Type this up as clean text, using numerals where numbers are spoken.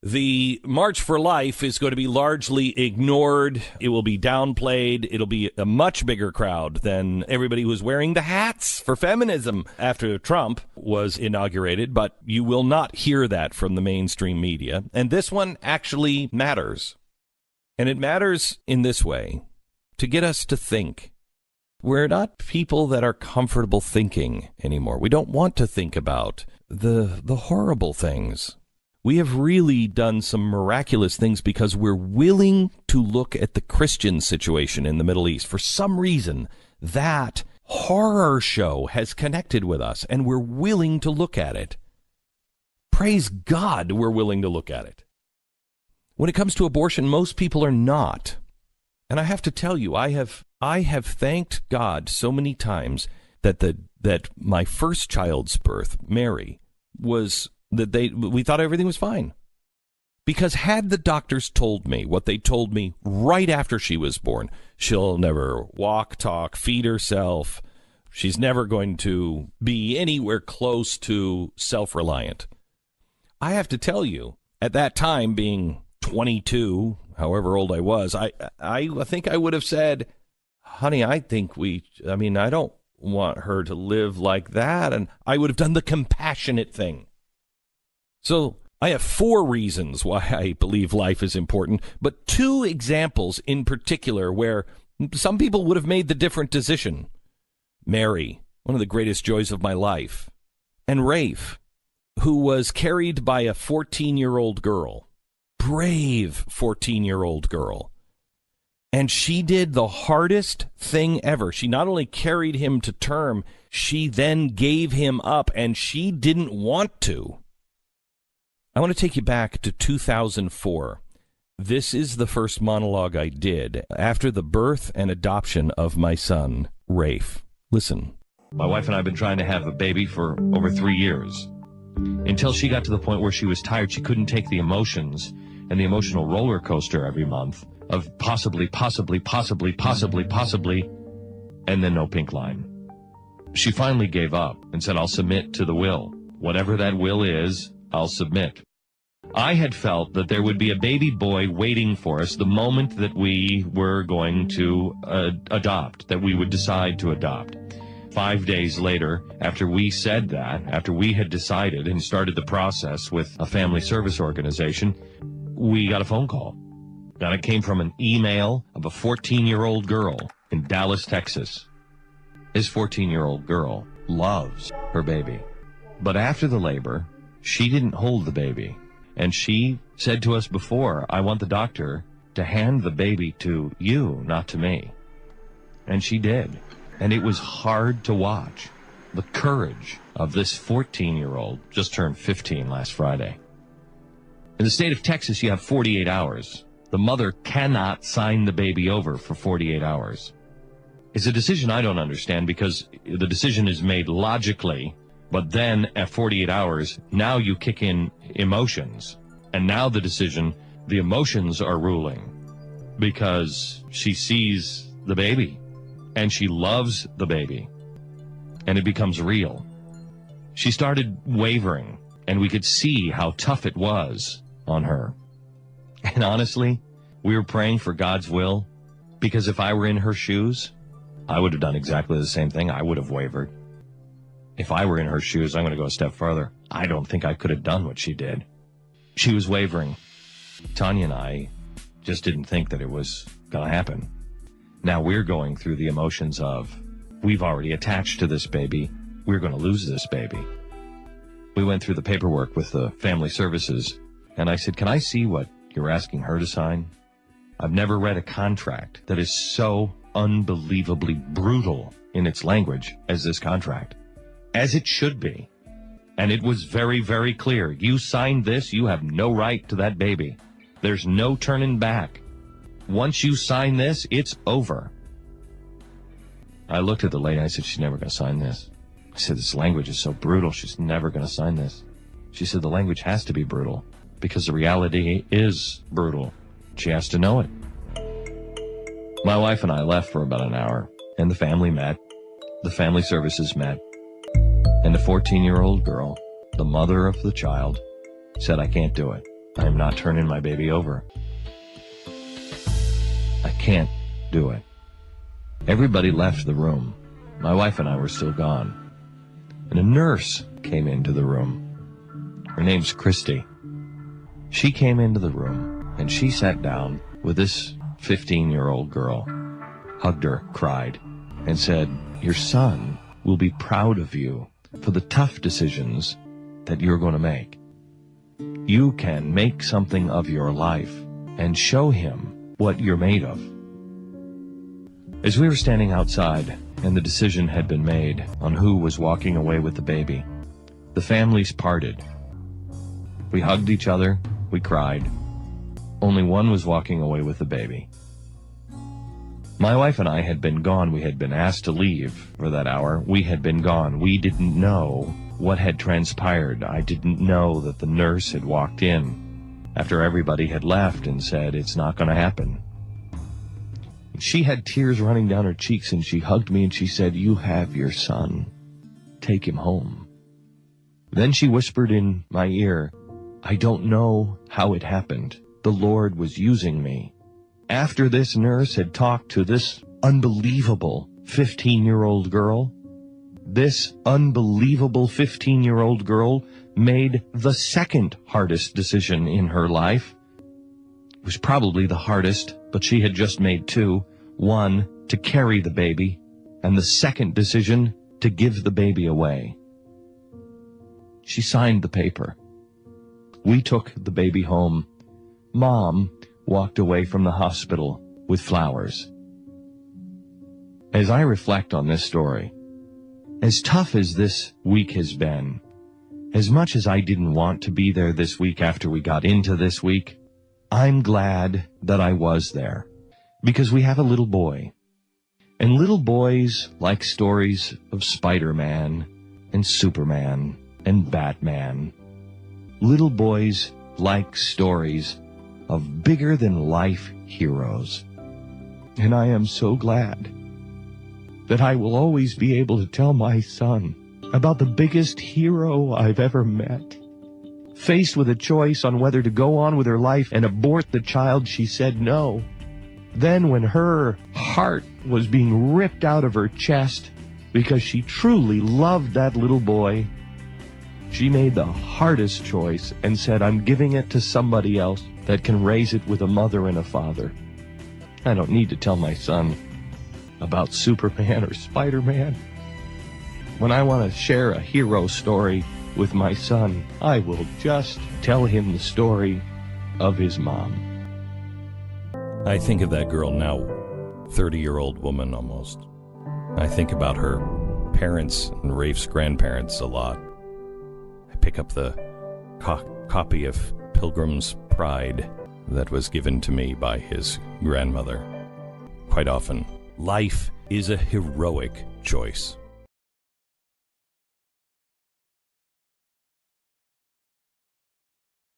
The March for Life is going to be largely ignored. It will be downplayed. It'll be a much bigger crowd than everybody who's wearing the hats for feminism after Trump was inaugurated. But you will not hear that from the mainstream media. And this one actually matters. And it matters in this way, to get us to think. We're not people that are comfortable thinking anymore. We don't want to think about the horrible things. We have really done some miraculous things because we're willing to look at the Christian situation in the Middle East. For some reason, that horror show has connected with us, and we're willing to look at it. Praise God, we're willing to look at it. When it comes to abortion, most people are not. And I have to tell you, I have thanked God so many times that my first child's birth, Mary, was that we thought everything was fine. Because had the doctors told me what they told me right after she was born, she'll never walk, talk, feed herself, she's never going to be anywhere close to self-reliant. I have to tell you, at that time, being 22, however old I was, I think I would have said, honey, I don't want her to live like that. And I would have done the compassionate thing. So I have 4 reasons why I believe life is important, but 2 examples in particular where some people would have made the different decision. Mary, one of the greatest joys of my life, and Rafe, who was carried by a 14-year-old girl, brave 14-year-old girl. And she did the hardest thing ever. She not only carried him to term, she then gave him up, and she didn't want to. I want to take you back to 2004. This is the first monologue I did after the birth and adoption of my son, Rafe. Listen. My wife and I have been trying to have a baby for over 3 years. Until she got to the point where she was tired, she couldn't take the emotions and the emotional roller coaster every month of possibly, and then no pink line. She finally gave up and said, I'll submit to the will. Whatever that will is, I'll submit. I had felt that there would be a baby boy waiting for us the moment that we were going to adopt, that we would decide to adopt. 5 days later, after we said that, after we had decided and started the process with a family service organization, we got a phone call. And it came from an email of a 14-year-old girl in Dallas, Texas. This 14-year-old girl loves her baby. But after the labor, she didn't hold the baby. And she said to us before, I want the doctor to hand the baby to you, not to me. And she did. And it was hard to watch. The courage of this 14-year-old, just turned 15 last Friday. In the state of Texas, you have 48 hours. The mother cannot sign the baby over for 48 hours. It's a decision I don't understand because the decision is made logically, but then at 48 hours, now you kick in emotions. And now the emotions are ruling because she sees the baby and she loves the baby and it becomes real. She started wavering and we could see how tough it was on her. And honestly, we were praying for God's will because if I were in her shoes, I would have done exactly the same thing. I would have wavered. If I were in her shoes, I'm going to go a step further. I don't think I could have done what she did. She was wavering. Tanya and I just didn't think that it was going to happen. Now we're going through the emotions of, we've already attached to this baby. We're going to lose this baby. We went through the paperwork with the family services, and I said, can I see what you're asking her to sign? I've never read a contract that is so unbelievably brutal in its language as this contract. As it should be. And it was very, very clear. You signed this, you have no right to that baby. There's no turning back. Once you sign this, it's over. I looked at the lady and I said, she's never going to sign this. I said, this language is so brutal, she's never going to sign this. She said, the language has to be brutal because the reality is brutal. She has to know it. My wife and I left for about an hour, and the family met. The family services met. And the 14-year-old girl, the mother of the child, said, I can't do it. I am not turning my baby over. I can't do it. Everybody left the room. My wife and I were still gone. And a nurse came into the room. Her name's Christy. She came into the room, and she sat down with this 15-year-old girl, hugged her, cried, and said, "Your son will be proud of you for the tough decisions that you're going to make. You can make something of your life and show him what you're made of." As we were standing outside and the decision had been made on who was walking away with the baby, the families parted. We hugged each other, we cried. Only one was walking away with the baby. My wife and I had been gone. We had been asked to leave for that hour. We had been gone. We didn't know what had transpired. I didn't know that the nurse had walked in after everybody had left and said, "It's not going to happen." She had tears running down her cheeks, and she hugged me and she said, "You have your son. Take him home." Then she whispered in my ear, "I don't know how it happened. The Lord was using me." After this nurse had talked to this unbelievable 15-year-old girl, this unbelievable 15-year-old girl made the second hardest decision in her life. It was probably the hardest, but she had just made two. One, to carry the baby, and the second decision, to give the baby away. She signed the paper. We took the baby home. Mom walked away from the hospital with flowers. As I reflect on this story, as tough as this week has been, as much as I didn't want to be there this week after we got into this week, I'm glad that I was there, because we have a little boy. And little boys like stories of Spider-Man and Superman and Batman. Little boys like stories of bigger-than-life heroes. And I am so glad that I will always be able to tell my son about the biggest hero I've ever met. Faced with a choice on whether to go on with her life and abort the child, she said no. Then when her heart was being ripped out of her chest because she truly loved that little boy, she made the hardest choice and said, "I'm giving it to somebody else that can raise it with a mother and a father." I don't need to tell my son about Superman or Spider-Man. When I want to share a hero story with my son, I will just tell him the story of his mom. I think of that girl now, 30-year-old woman almost. I think about her parents and Rafe's grandparents a lot. I pick up the copy of Pilgrim's Pride that was given to me by his grandmother. Quite often, life is a heroic choice.